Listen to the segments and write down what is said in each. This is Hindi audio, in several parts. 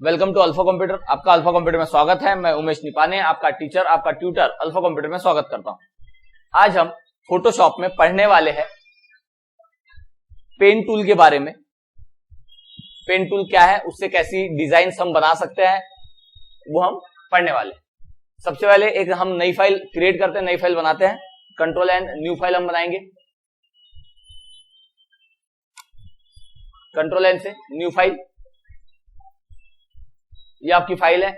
Welcome to Alpha Computer. आपका अल्फा कंप्यूटर में स्वागत है। मैं उमेश निपाने, आपका टीचर, आपका ट्यूटर अल्फा कंप्यूटर में स्वागत करता हूं। आज हम फोटोशॉप में पढ़ने वाले हैं पेन टूल के बारे में। पेन टूल क्या है, उससे कैसी डिजाइन हम बना सकते हैं, वो हम पढ़ने वाले हैं। सबसे पहले एक हम नई फाइल क्रिएट करते हैं, नई फाइल बनाते हैं। कंट्रोल एंड न्यू फाइल हम बनाएंगे। कंट्रोल एंड से न्यू फाइल, ये आपकी फाइल है,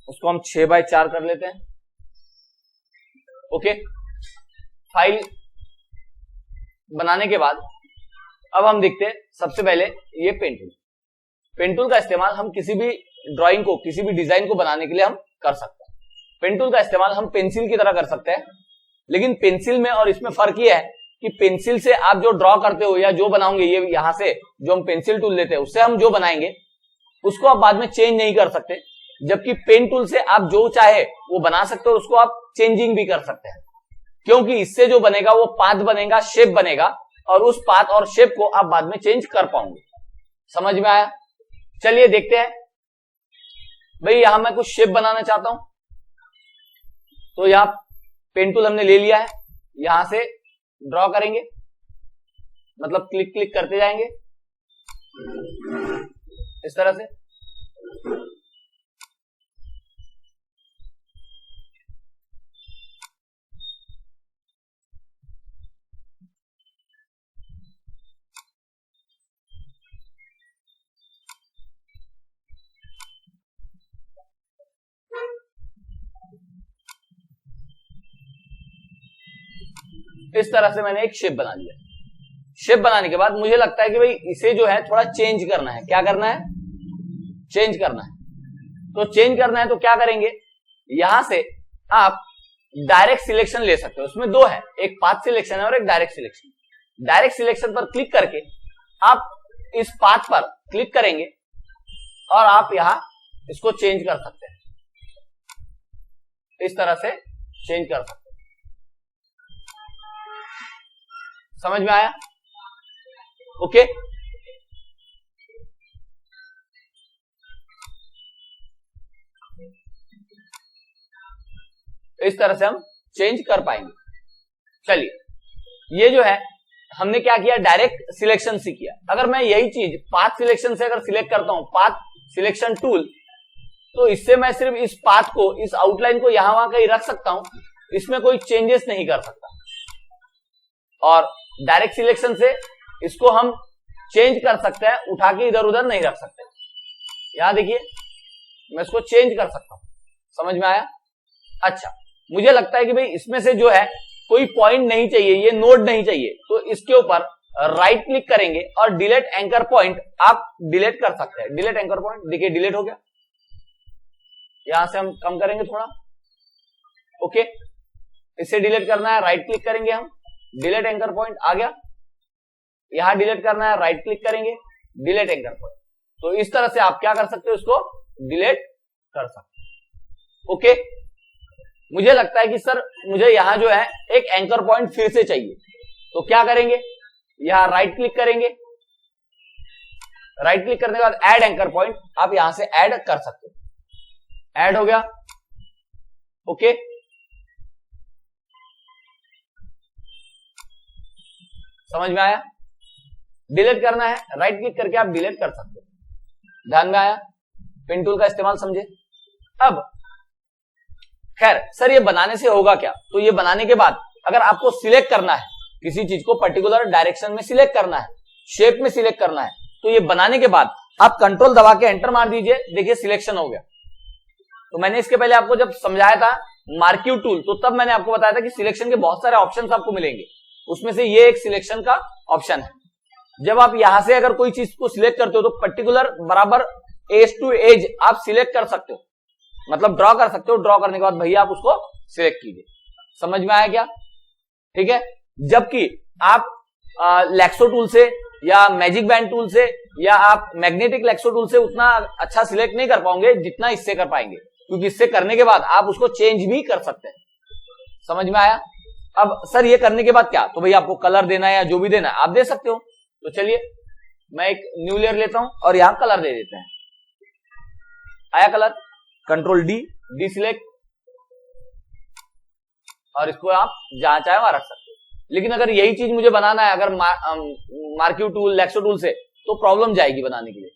उसको हम 6x4 कर लेते हैं। ओके, फाइल बनाने के बाद अब हम देखते हैं सबसे पहले ये पेन टूल। पेन टूल का इस्तेमाल हम किसी भी ड्राइंग को, किसी भी डिजाइन को बनाने के लिए हम कर सकते हैं। पेन टूल का इस्तेमाल हम पेंसिल की तरह कर सकते हैं, लेकिन पेंसिल में और इसमें फर्क ये है कि पेंसिल से आप जो ड्रॉ करते हो या जो बनाओगे, ये यहां से जो हम पेंसिल टूल लेते हैं उससे हम जो बनाएंगे उसको आप बाद में चेंज नहीं कर सकते, जबकि पेन टूल से आप जो चाहे वो बना सकते हो, उसको आप चेंजिंग भी कर सकते हैं, क्योंकि इससे जो बनेगा वो पाथ बनेगा, शेप बनेगा, और उस पाथ और शेप को आप बाद में चेंज कर पाओगे। समझ में आया? चलिए देखते हैं। भाई यहां मैं कुछ शेप बनाना चाहता हूं, तो यहां पेन टूल हमने ले लिया है, यहां से ड्रॉ करेंगे, मतलब क्लिक क्लिक करते जाएंगे इस तरह से। इस तरह से मैंने एक शेप बना लिया। शेप बनाने के बाद मुझे लगता है कि भाई इसे जो है थोड़ा चेंज करना है। क्या करना है? चेंज करना है। तो चेंज करना है तो क्या करेंगे, यहां से आप डायरेक्ट सिलेक्शन ले सकते हो। उसमें दो है, एक पाथ सिलेक्शन है और एक डायरेक्ट सिलेक्शन। डायरेक्ट सिलेक्शन पर क्लिक करके आप इस पाथ पर क्लिक करेंगे और आप यहां इसको चेंज कर सकते हैं, इस तरह से चेंज कर सकते हैं। समझ में आया? ओके, इस तरह से हम चेंज कर पाएंगे। चलिए, ये जो है हमने क्या किया, डायरेक्ट सिलेक्शन से किया। अगर मैं यही चीज पाथ सिलेक्शन से अगर सिलेक्ट करता हूं, पाथ सिलेक्शन टूल, तो इससे मैं सिर्फ इस पाथ को, इस आउटलाइन को यहां वहां कहीं रख सकता हूं, इसमें कोई चेंजेस नहीं कर सकता। और डायरेक्ट सिलेक्शन से इसको हम चेंज कर सकते हैं, उठा के इधर उधर नहीं रख सकते। यहां देखिए, मैं इसको चेंज कर सकता हूं। समझ में आया? अच्छा, मुझे लगता है कि भाई इसमें से जो है कोई पॉइंट नहीं चाहिए, ये नोड नहीं चाहिए, तो इसके ऊपर राइट क्लिक करेंगे और डिलीट एंकर पॉइंट आप डिलीट कर सकते हैं। डिलीट एंकर पॉइंट, देखिए डिलीट हो गया। यहां से हम कम करेंगे थोड़ा। ओके, इसे डिलीट करना है, राइट क्लिक करेंगे हम, डिलीट एंकर पॉइंट आ गया। यहां डिलीट करना है, राइट क्लिक करेंगे, डिलीट एंकर पॉइंट। तो इस तरह से आप क्या कर सकते हो, इसको डिलीट कर सकते हो। ओके, मुझे लगता है कि सर मुझे यहां जो है एक एंकर पॉइंट फिर से चाहिए, तो क्या करेंगे, यहां राइट क्लिक करेंगे, राइट क्लिक करने के बाद ऐड एंकर पॉइंट, आप यहां से ऐड कर सकते हो। ऐड हो गया। ओके, समझ में आया? डिलीट करना है, राइट क्लिक करके आप डिलीट कर सकते हो। ध्यान में आया? पेन टूल का इस्तेमाल समझे। अब खैर सर ये बनाने से होगा क्या, तो ये बनाने के बाद अगर आपको सिलेक्ट करना है, किसी चीज को पर्टिकुलर डायरेक्शन में सिलेक्ट करना है, शेप में सिलेक्ट करना है, तो ये बनाने के बाद आप कंट्रोल दबा के एंटर मार दीजिए, देखिए सिलेक्शन हो गया। तो मैंने इसके पहले आपको जब समझाया था मार्क्यू टूल, तो तब मैंने आपको बताया था कि सिलेक्शन के बहुत सारे ऑप्शन आपको मिलेंगे, उसमें से ये एक सिलेक्शन का ऑप्शन है। जब आप यहां से अगर कोई चीज को सिलेक्ट करते हो तो पर्टिकुलर बराबर एज टू एज आप सिलेक्ट कर सकते हो, मतलब ड्रॉ कर सकते हो। ड्रॉ करने के बाद भैया आप उसको सिलेक्ट कीजिए। समझ में आया क्या? ठीक है। जबकि आप लैक्सो टूल से या मैजिक बैंड टूल से या आप मैग्नेटिक लैक्सो टूल से उतना अच्छा सिलेक्ट नहीं कर पाओगे जितना इससे कर पाएंगे, क्योंकि इससे करने के बाद आप उसको चेंज भी कर सकते हैं। समझ में आया? अब सर ये करने के बाद क्या, तो भैया आपको कलर देना है या जो भी देना है आप दे सकते हो। तो चलिए मैं एक न्यू लेयर लेता हूं और यहां कलर दे देते हैं। आया colour, control D, D select, और इसको आप जहां चाहे वहां रख सकते हो। लेकिन अगर यही चीज मुझे बनाना है अगर मार्क्यू टूल, लेक्सो टूल से, तो प्रॉब्लम जाएगी बनाने के लिए,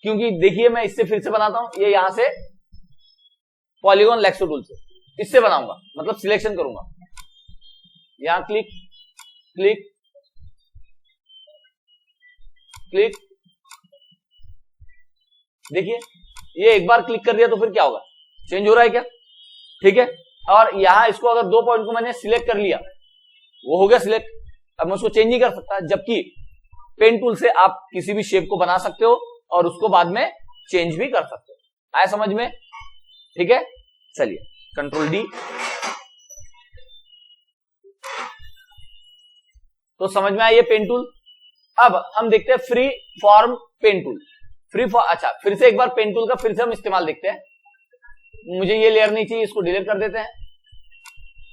क्योंकि देखिए मैं इससे फिर से बनाता हूं, ये यहां से पॉलीगॉन लेक्सो टूल से इससे बनाऊंगा, मतलब सिलेक्शन करूंगा, यहां क्लिक क्लिक क्लिक, देखिए ये एक बार क्लिक कर दिया तो फिर क्या होगा, चेंज हो रहा है क्या, ठीक है। और यहां इसको अगर 2 पॉइंट को मैंने सिलेक्ट कर लिया, वो हो गया सिलेक्ट, अब मैं उसको चेंज नहीं कर सकता, जबकि पेन टूल से आप किसी भी शेप को बना सकते हो और उसको बाद में चेंज भी कर सकते हो। आया समझ में, ठीक है। चलिए कंट्रोल डी, तो समझ में आया ये पेन टूल। अब हम देखते हैं फ्री फॉर्म पेन टूल, अच्छा फिर से एक बार पेन टूल का फिर से हम इस्तेमाल देखते हैं। मुझे ये लेयर नहीं चाहिए, इसको डिलीट कर देते हैं,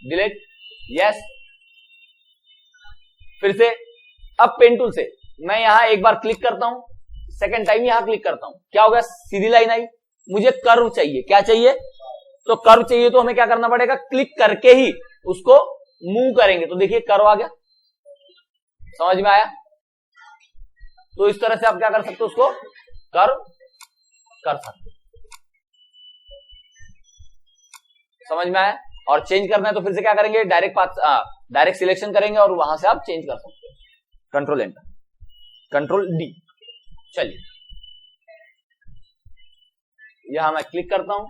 डिलीट, यस। फिर से अब पेन टूल से मैं यहां एक बार क्लिक करता हूं, सेकंड टाइम यहां क्लिक करता हूं, क्या होगा, सीधी लाइन आई। मुझे कर्व चाहिए, क्या चाहिए, तो कर्व चाहिए तो हमें क्या करना पड़ेगा, क्लिक करके ही उसको मूव करेंगे, तो देखिए कर्व आ गया, समझ में आया। तो इस तरह से आप क्या कर सकते हो, उसको कर्व कर सकते हो, समझ में आया। और चेंज करना है तो फिर से क्या करेंगे, डायरेक्ट सिलेक्शन करेंगे और वहां से आप चेंज कर सकते हो, कंट्रोल एंटर, कंट्रोल डी। चलिए यहां मैं क्लिक करता हूं,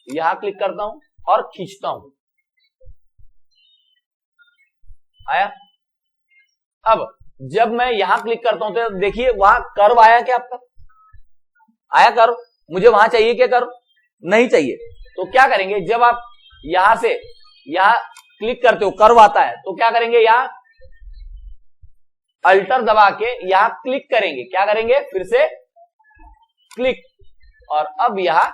यहां क्लिक करता हूं और खींचता हूं, आया। अब जब मैं यहां क्लिक करता हूं तो देखिए वहां कर्व आया क्या आपका, आया कर्व, मुझे वहां चाहिए क्या कर्व, नहीं चाहिए। तो क्या करेंगे, जब आप यहां से यहां क्लिक करते हो कर्व आता है, तो क्या करेंगे, यहां अल्टर दबा के यहां क्लिक करेंगे, क्या करेंगे, फिर से क्लिक, और अब यहां,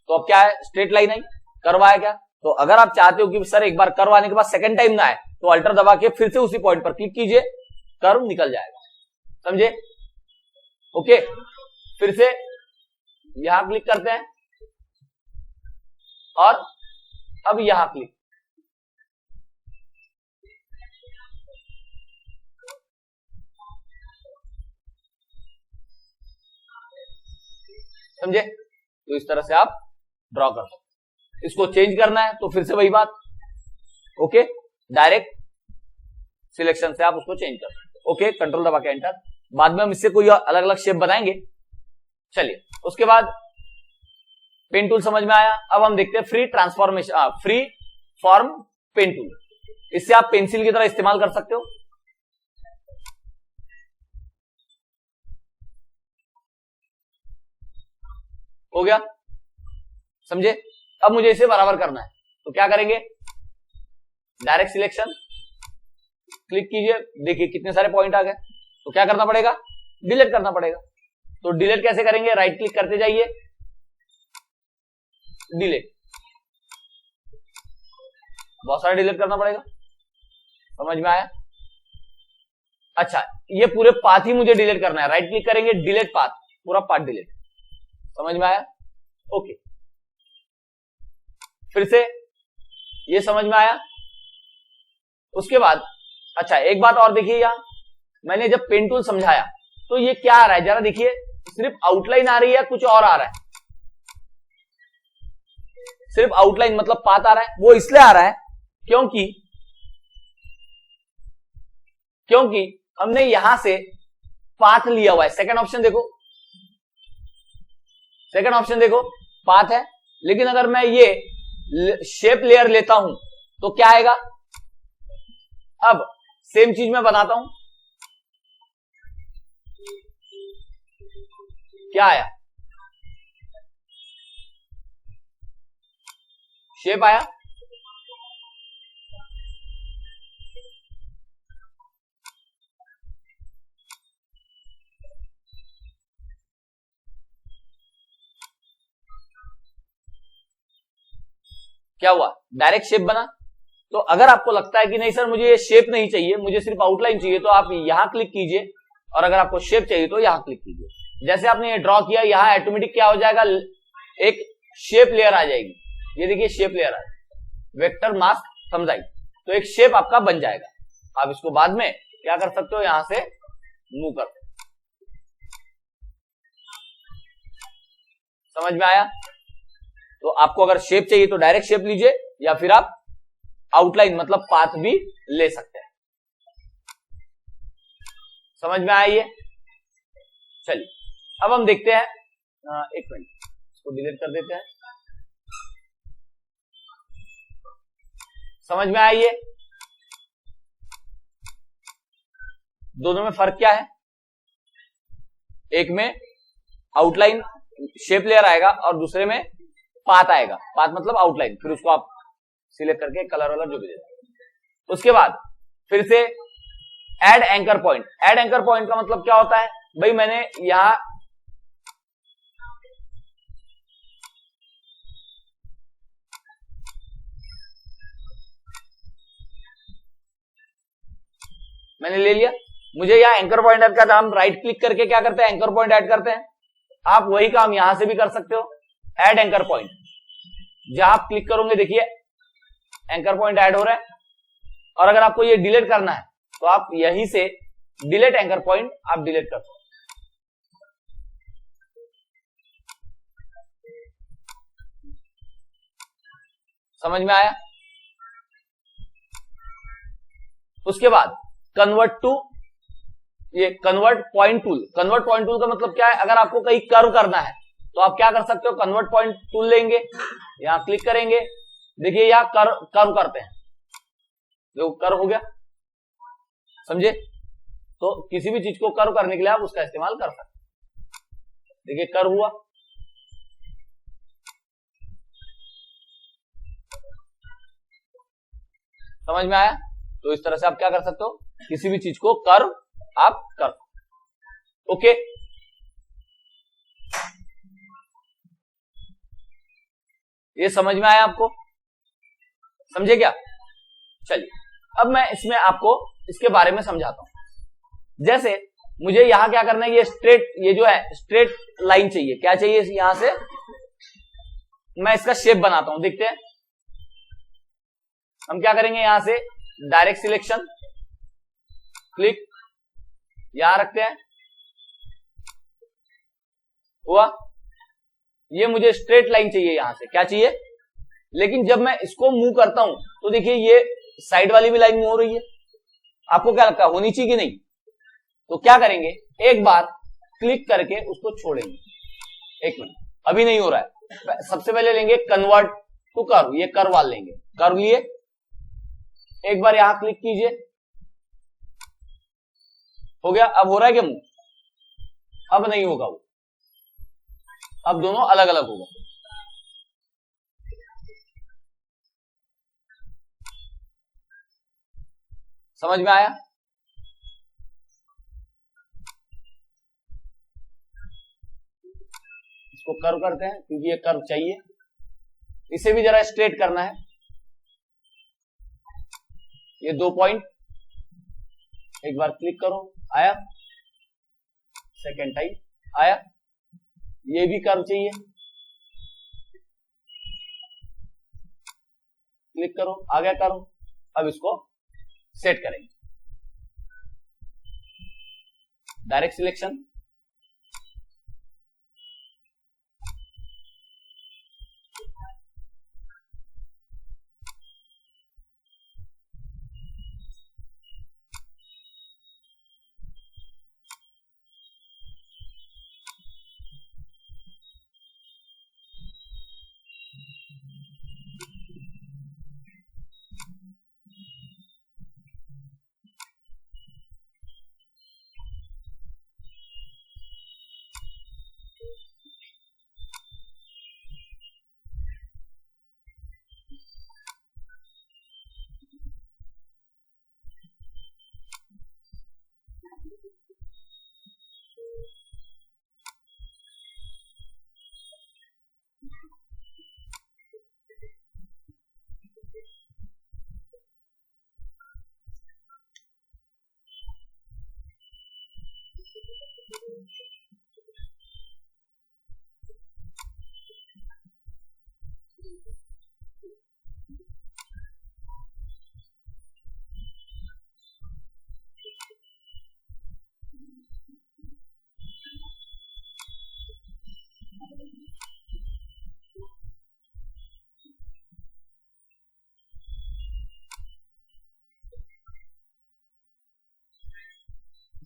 तो अब क्या है, स्ट्रेट लाइन आई, कर्व आया क्या। तो अगर आप चाहते हो कि सर एक बार कर्व आने के बाद सेकंड टाइम ना आए, तो अल्टर दबा के फिर से उसी पॉइंट पर क्लिक कीजिए, कर्व निकल जाएगा, समझे, ओके। फिर से यहां क्लिक करते हैं और अब यहां क्लिक, समझे। तो इस तरह से आप ड्रॉ कर सकते। इसको चेंज करना है तो फिर से वही बात, ओके, डायरेक्ट सिलेक्शन से आप उसको चेंज कर सकते, ओके, कंट्रोल दबा के एंटर। बाद में हम इससे कोई अलग अलग शेप बनाएंगे। चलिए उसके बाद पेन टूल समझ में आया। अब हम देखते हैं free transformation, free form pen tool. इससे आप पेंसिल की तरह इस्तेमाल कर सकते हो। हो गया, समझे। अब मुझे इसे बराबर करना है, तो क्या करेंगे, डायरेक्ट सिलेक्शन, क्लिक कीजिए, देखिए कितने सारे पॉइंट आ गए। तो क्या करना पड़ेगा, डिलीट करना पड़ेगा। तो डिलीट कैसे करेंगे, राइट क्लिक करते जाइए, डिलीट, बहुत सारा डिलीट करना पड़ेगा, समझ में आया। अच्छा, ये पूरे पाथ ही मुझे डिलीट करना है, राइट क्लिक करेंगे, डिलीट पाथ, पूरा पाथ डिलीट, समझ में आया, ओके। फिर से ये समझ में आया। उसके बाद अच्छा एक बात और देखिए, यहां मैंने जब पेन टूल समझाया तो ये क्या आ रहा है, जरा देखिए, सिर्फ आउटलाइन आ रही है, कुछ और आ रहा है, सिर्फ आउटलाइन मतलब पाथ आ रहा है। वो इसलिए आ रहा है क्योंकि हमने यहां से पाथ लिया हुआ है। सेकंड ऑप्शन देखो, सेकंड ऑप्शन देखो, पाथ है, लेकिन अगर मैं ये शेप लेयर लेता हूं तो क्या आएगा। अब सेम चीज मैं बनाता हूं, क्या आया, शेप आया, क्या हुआ, डायरेक्ट शेप बना। तो अगर आपको लगता है कि नहीं सर मुझे ये शेप नहीं चाहिए, मुझे सिर्फ आउटलाइन चाहिए, तो आप यहां क्लिक कीजिए, और अगर आपको शेप चाहिए तो यहां क्लिक कीजिए। जैसे आपने ये ड्रॉ किया, यहां ऑटोमेटिक क्या हो जाएगा, एक शेप लेयर आ जाएगी, ये देखिए शेप लेयर आ जाएगी, वेक्टर मास्क थम्स आई, तो एक शेप आपका बन जाएगा। आप इसको बाद में क्या कर सकते हो, यहां से मूव कर सकते हो। समझ में आया? तो आपको अगर शेप चाहिए तो डायरेक्ट शेप लीजिए, या फिर आप आउटलाइन मतलब पाथ भी ले सकते हैं। समझ में आया ये? चलिए अब हम देखते हैं, एक मिनट इसको डिलीट कर देते हैं। समझ में आया ये? दोनों में फर्क क्या है? एक में आउटलाइन शेप लेयर आएगा और दूसरे में पाथ आएगा। पाथ मतलब आउटलाइन, फिर उसको आप सिलेक्ट करके कलर वाला जो भी देते। उसके बाद फिर से add anchor point. Add anchor point का मतलब क्या होता है भाई, मैंने यहां मैंने ले लिया, मुझे यहां एंकर पॉइंट ऐड करना, हम राइट क्लिक करके क्या करते हैं, एंकर पॉइंट ऐड करते हैं। आप वही काम यहां से भी कर सकते हो, ऐड एंकर पॉइंट। जहां आप क्लिक करोगे देखिए एंकर पॉइंट ऐड हो रहा है, और अगर आपको ये डिलीट करना है तो आप यहीं से डिलीट एंकर पॉइंट आप डिलीट कर सकते हो। समझ में आया? उसके बाद कन्वर्ट टू, ये convert point tool. Convert point tool का मतलब क्या है, अगर आपको कहीं कर्व करना है तो आप क्या कर सकते हो, कन्वर्ट पॉइंट टूल लेंगे, यहां क्लिक करेंगे, देखिए यहां कर्व करते हैं, जो कर्व हो गया, समझे? तो किसी भी चीज को कर्व करने के लिए आप उसका इस्तेमाल कर सकते हैं। देखिए कर्व हुआ, समझ में आया? तो इस तरह से आप क्या कर सकते हो, किसी भी चीज को कर्व आप कर। ओके, ये समझ में आया आपको? समझे क्या? चलिए अब मैं इसमें आपको इसके बारे में समझाता हूं। जैसे मुझे यहां क्या करना है, ये स्ट्रेट, ये जो है स्ट्रेट लाइन चाहिए। क्या चाहिए? यहां से मैं इसका शेप बनाता हूं, देखते हैं हम क्या करेंगे। यहां से डायरेक्ट सिलेक्शन, क्लिक, यहां रखते हैं, हुआ। ये मुझे स्ट्रेट लाइन चाहिए, यहां से क्या चाहिए। लेकिन जब मैं इसको मूव करता हूं तो देखिए ये साइड वाली भी लाइन मूव हो रही है। आपको क्या लगता है, होनी चाहिए कि नहीं? तो क्या करेंगे, एक बार क्लिक करके उसको छोड़ेंगे। एक मिनट, अभी नहीं हो रहा है। सबसे पहले लेंगे कन्वर्ट टू कर्व, ये कर्व वाल लेंगे, कर्व लिए, एक बार यहां क्लिक कीजिए, हो गया। अब हो रहा है क्या मूव? अब नहीं होगा वो, अब दोनों अलग अलग होगा। समझ में आया? इसको कर्व करते हैं क्योंकि ये कर्व चाहिए। इसे भी जरा स्ट्रेट करना है। ये 2 पॉइंट, एक बार क्लिक करो, आया, सेकेंड टाइम आया। ये भी कर्व चाहिए, क्लिक करो, आ गया कर्व। अब इसको सेट करेंगे, डायरेक्ट सिलेक्शन,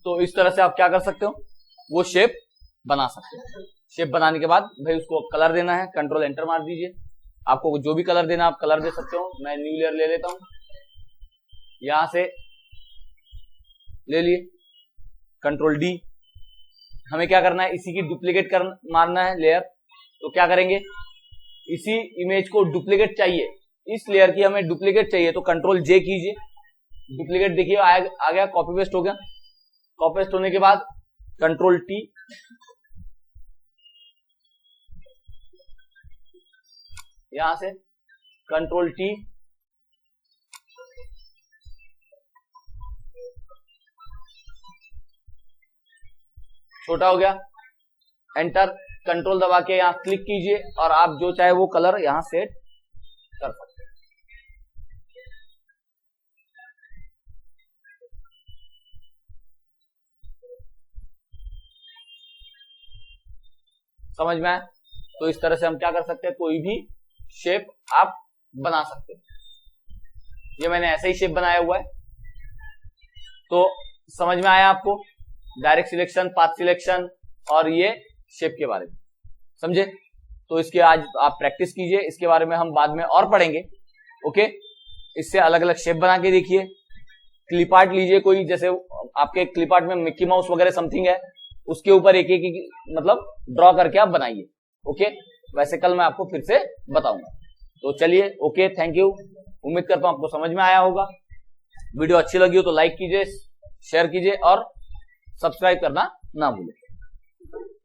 तो इस तरह से आप क्या कर सकते हो, वो शेप बना सकते हो। शेप बनाने के बाद भाई उसको कलर देना है, कंट्रोल एंटर मार दीजिए। आपको जो भी कलर देना आप कलर दे सकते हो। मैं न्यू लेयर ले लेता हूं, यहां से ले लिए, कंट्रोल डी। हमें क्या करना है, इसी की डुप्लीकेट मारना है लेयर। तो क्या करेंगे, इसी इमेज को डुप्लीकेट चाहिए, इस लेयर की हमें डुप्लीकेट चाहिए, तो कंट्रोल जे कीजिए, डुप्लीकेट देखिए आ गया, कॉपी पेस्ट हो गया। कॉपी पेस्ट होने के बाद कंट्रोल टी, यहां से कंट्रोल टी, छोटा हो गया, एंटर, कंट्रोल दबा के यहां क्लिक कीजिए और आप जो चाहे वो कलर यहां सेट कर सकते हैं। समझ में आया? तो इस तरह से हम क्या कर सकते हैं, कोई भी शेप आप बना सकते हैं। ये मैंने ऐसे ही शेप बनाया हुआ है। तो समझ में आया आपको डायरेक्ट सिलेक्शन, पाथ सिलेक्शन और ये शेप के बारे में, समझे? तो इसके आज आप प्रैक्टिस कीजिए, इसके बारे में हम बाद में और पढ़ेंगे। ओके, इससे अलग अलग शेप बना के देखिए। क्लिप आर्ट लीजिए कोई, जैसे आपके क्लिप आर्ट में मिक्की माउस वगैरह समथिंग है, उसके ऊपर एक एक मतलब ड्रॉ करके आप बनाइए। ओके, वैसे कल मैं आपको फिर से बताऊंगा। तो चलिए, ओके, थैंक यू। उम्मीद करता हूं आपको समझ में आया होगा। वीडियो अच्छी लगी हो तो लाइक कीजिए, शेयर कीजिए और सब्सक्राइब करना ना भूलें।